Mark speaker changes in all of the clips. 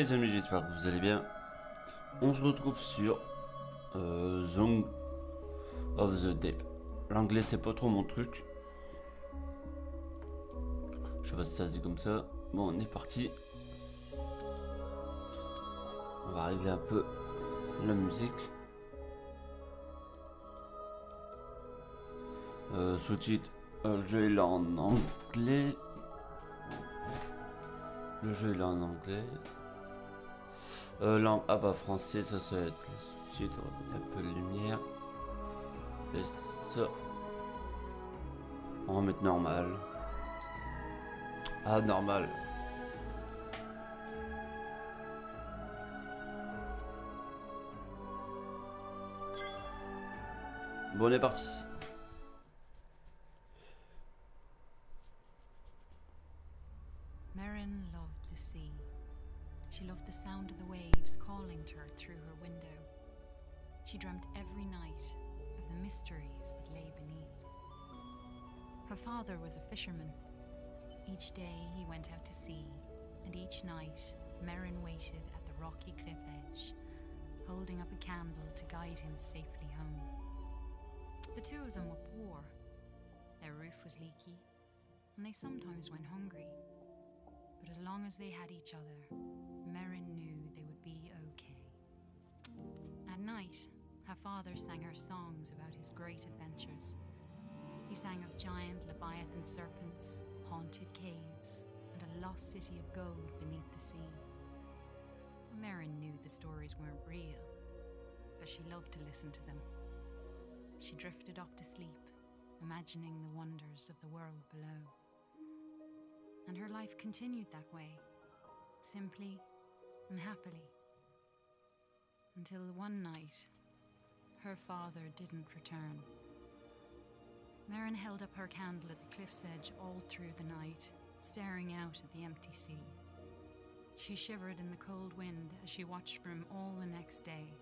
Speaker 1: les amis, j'espère que vous allez bien. On se retrouve sur Song of the Day. L'anglais c'est pas trop mon truc. Je sais pas si ça se dit comme ça. Bon, on est parti. On va régler un peu la musique. Sous-titre, le jeu est là en anglais. Le jeu est là en anglais. Langue, ah bah français, ça va être le sous-titre, on va mettre un peu de lumière. Et ça. On va mettre normal. Ah, normal. Bon, on est parti.
Speaker 2: Merrin loved the sea. She loved the sound of the waves calling to her through her window. She dreamt every night of the mysteries that lay beneath. Her father was a fisherman. Each day he went out to sea, and each night Merrin waited at the rocky cliff edge, holding up a candle to guide him safely home. The two of them were poor. Their roof was leaky, and they sometimes went hungry. But as long as they had each other, Merrin knew they would be okay. At night, her father sang her songs about his great adventures. He sang of giant leviathan serpents, haunted caves, and a lost city of gold beneath the sea. Merrin knew the stories weren't real, but she loved to listen to them. She drifted off to sleep, imagining the wonders of the world below. And her life continued that way, simply and happily. Until one night, her father didn't return. Merrin held up her candle at the cliff's edge all through the night, staring out at the empty sea. She shivered in the cold wind as she watched for him all the next day.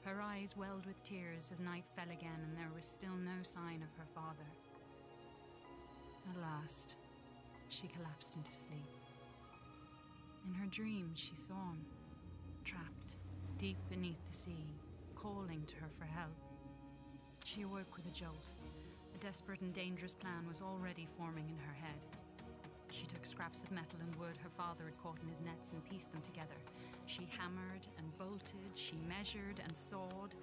Speaker 2: Her eyes welled with tears as night fell again and there was still no sign of her father. At last, she collapsed into sleep. In her dreams, she saw him, trapped deep beneath the sea, calling to her for help. She awoke with a jolt. A desperate and dangerous plan was already forming in her head. She took scraps of metal and wood her father had caught in his nets and pieced them together. She hammered and bolted, she measured and sawed.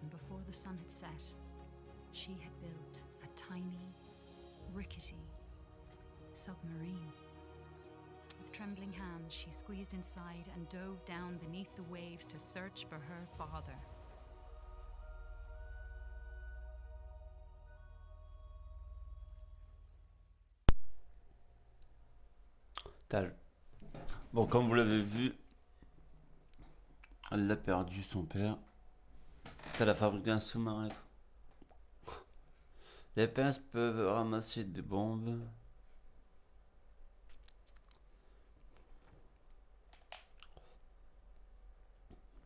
Speaker 2: And before the sun had set, she had built a tiny, rickety submarine. With trembling hands, she squeezed inside and dove down beneath the waves to search for her father.
Speaker 1: Bon, comme vous l'avez vu, elle a perdu son père. Elle a fabriqué un sous-marin. Les pinces peuvent ramasser des bombes.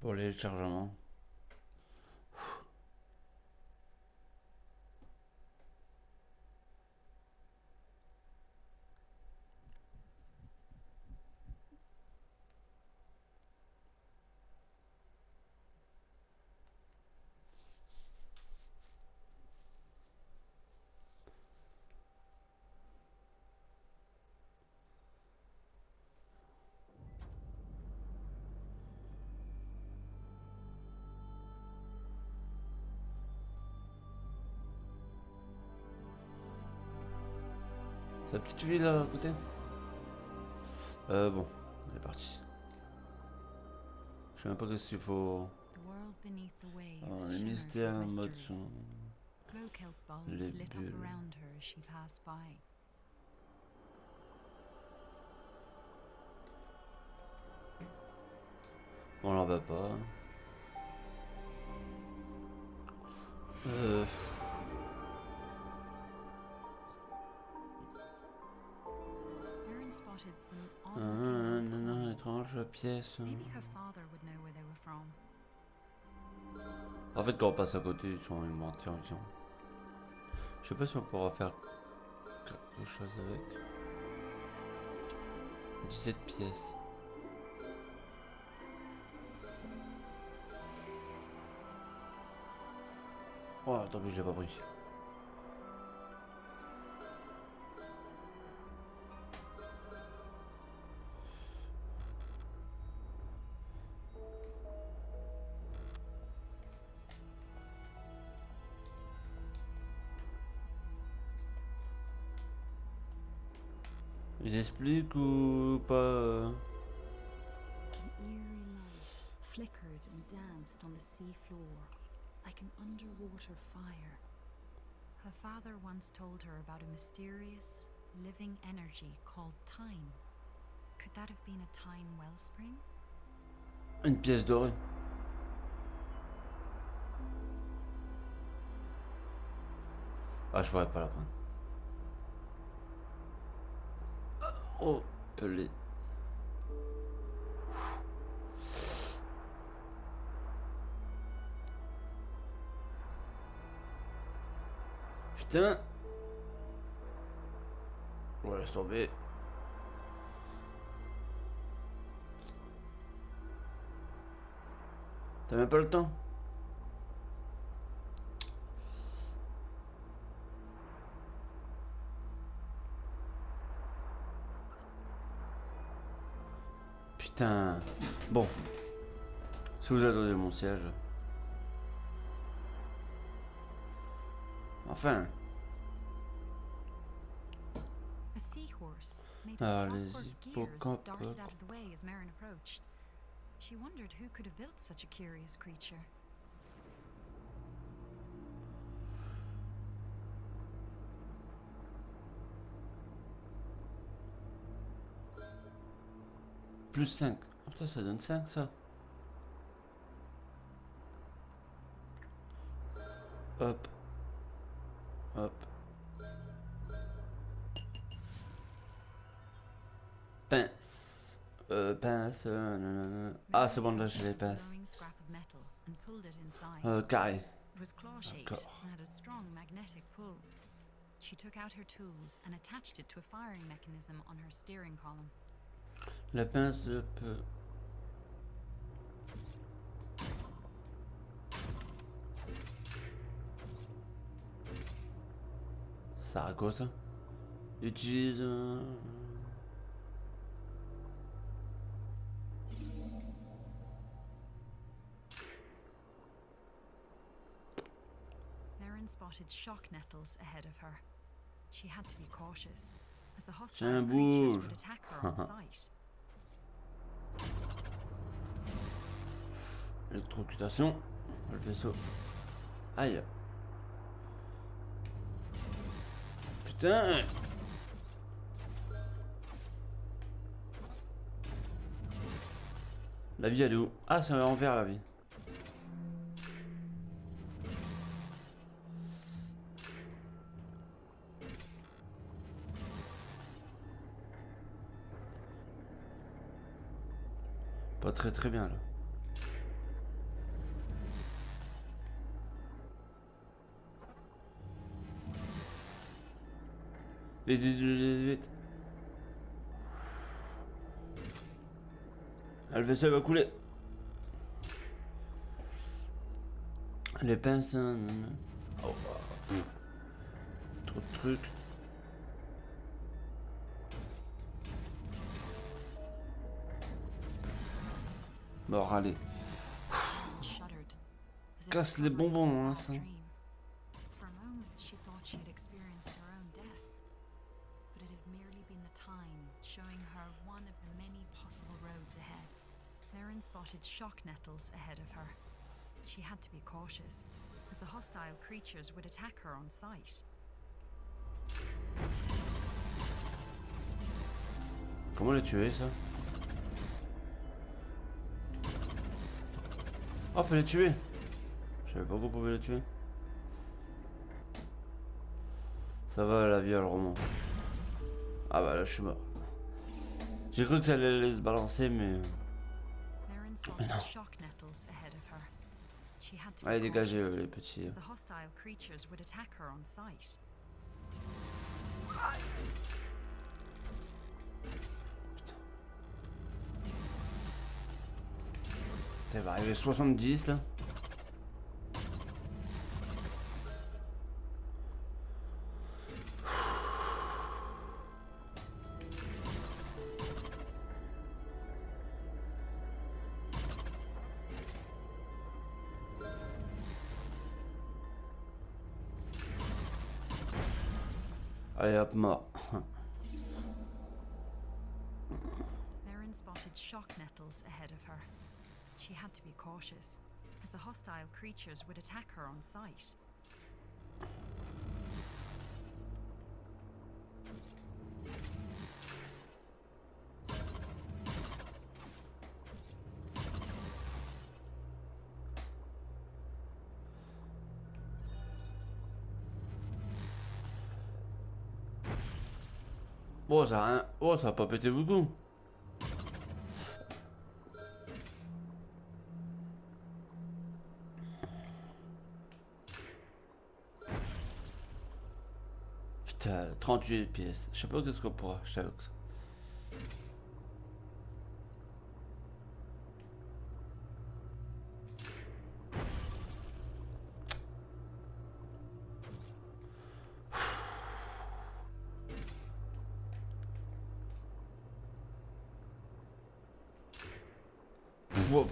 Speaker 1: Pour les chargements. La petite ville là à côté. Bon, on est parti. Je sais même pas qu'est-ce qu'il faut. Les mystères en mode son. Les bulles. On l'en va pas. Non, étrange pièce. En fait, quand on passe à côté, ils sont alimentés en viande. Je sais pas si on pourra faire quelque chose avec. 17 pièces. Oh, tant pis, je l'ai pas pris. Ils expliquent ou pas
Speaker 2: An eerie light flickered and danced on the sea floor like an underwater fire. Her father once told her about a mysterious, living energy called time. Could that have been a time wellspring?
Speaker 1: Une pièce dorée. Ah, je pourrais pas la prendre. Oh, pelé. Putain. On va laisser tomber. T'as même pas le temps. Putain. Bon. Si vous adorez mon siège. Enfin.
Speaker 2: A seahorse made
Speaker 1: Ah,
Speaker 2: of
Speaker 1: les
Speaker 2: clockwork gears
Speaker 1: hippocampes.
Speaker 2: darted out of the way as Merrin approached. She wondered who could have built such a curious creature.
Speaker 1: Plus 5. Oh, putain, ça donne 5 ça. Hop. Hop. Pince. Pince. Ah, c'est bon, là, je les pince. Carré.
Speaker 2: It was claw-shaped and had a strong magnetic pull. She took out her tools and attached it to a firing mechanism on her steering column.
Speaker 1: La pince peut... Ça sert à quoi ça? Utilise...
Speaker 2: Merrin spotted shock nettles ahead of her. She had to be cautious, as the hostile creatures would attack her on sight.
Speaker 1: Électrocutation. Le vaisseau. Aïe. Putain. La vie elle est où? Ah, c'est envers la vie. Pas très bien là. Vite. Ah, le vaisseau va couler. Les pinces. Oh. Trop de trucs. Bon, allez. Casse les bonbons, hein, ça.
Speaker 2: For a moment, she thought she had experienced her own death, but it had merely been the time showing her one of the many possible roads ahead. Merrin spotted shock nettles ahead of her. She had to be cautious, as the hostile creatures would attack her on sight.
Speaker 1: Comment les tuer ça? Oh, faut les tuer. Je savais pas qu'on pouvait les tuer. Ça va, la vie elle remonte. Ah bah là je suis mort. J'ai cru que ça allait se balancer mais... non. Allez dégagez les petits. Ça va arriver 70 là. Allez hop, mort.
Speaker 2: Merrin spotted shock nettles ahead of her. She had to be cautious, as the hostile creatures would attack her on sight.
Speaker 1: Oh ça a rien... Oh ça a pas pété beaucoup. Putain, 38 pièces. Je sais pas qu'est-ce qu'on pourra acheter avec ça.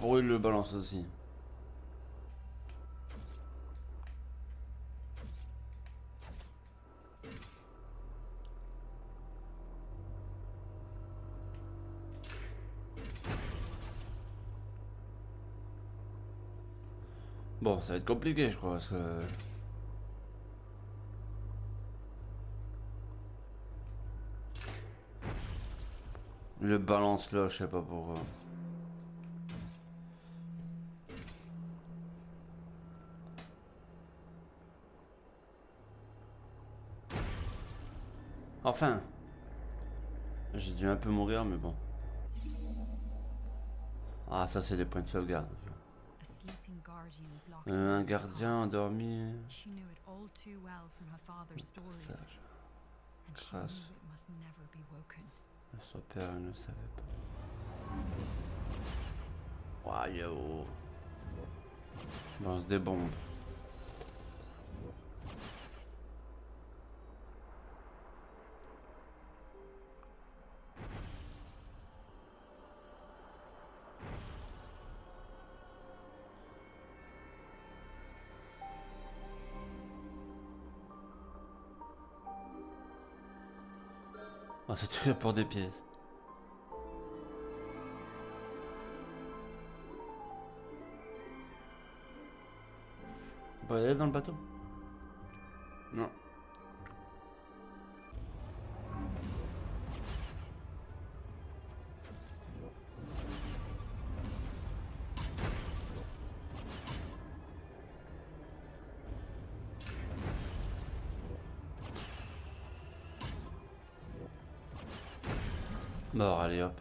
Speaker 1: Pour il le balance aussi. Bon, ça va être compliqué, je crois, parce que... Le balance là, je sais pas pourquoi. Enfin, j'ai dû un peu mourir, mais bon. Ah, ça c'est des points de sauvegarde. Un gardien endormi. Grâce. Son père ne savait pas. Waouh, yo. Lance des bombes. Oh, c'est tout pour des pièces. On peut aller dans le bateau? Non. Mort, allez hop.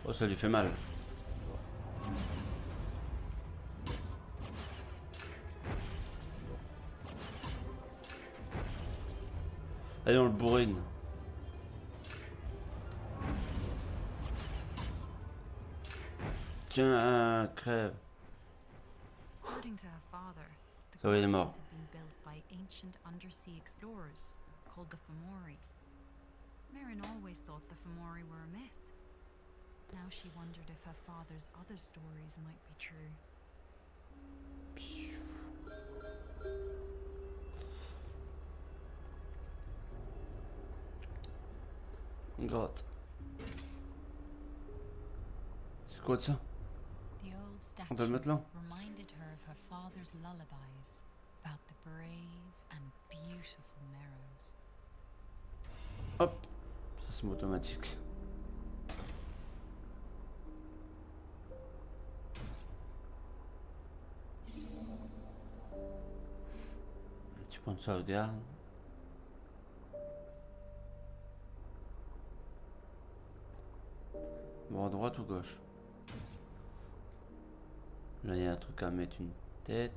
Speaker 1: Oh, ça lui fait mal. Allez, on le bourrine. Tiens, crève.
Speaker 2: According to her father, the
Speaker 1: So il est mort.
Speaker 2: Guardians had been built by ancient undersea explorers called the Fomori. Merrin always thought the Fomori were a myth. Now she wondered if her father's other stories might be true.
Speaker 1: Grotte. C'est quoi ça?
Speaker 2: The old statue
Speaker 1: On peut le mettre là?
Speaker 2: reminded her of her father's lullabies about the brave and beautiful Merows.
Speaker 1: Hop. Ça c'est automatique. Un petit point de sauvegarde. Bon, à droite ou gauche? Là, il y a un truc à mettre une tête.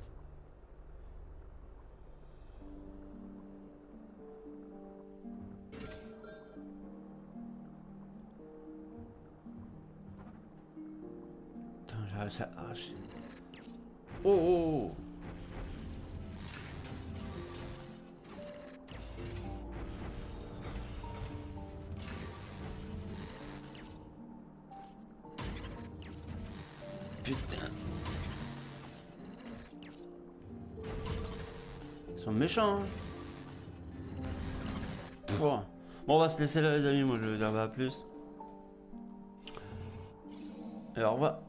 Speaker 1: Putain, j'ai réussi à arracher. Oh, oh, oh. putain. Ils sont méchants. Hein. Bon, on va se laisser là les amis. Moi je vais dire à plus. Et au revoir.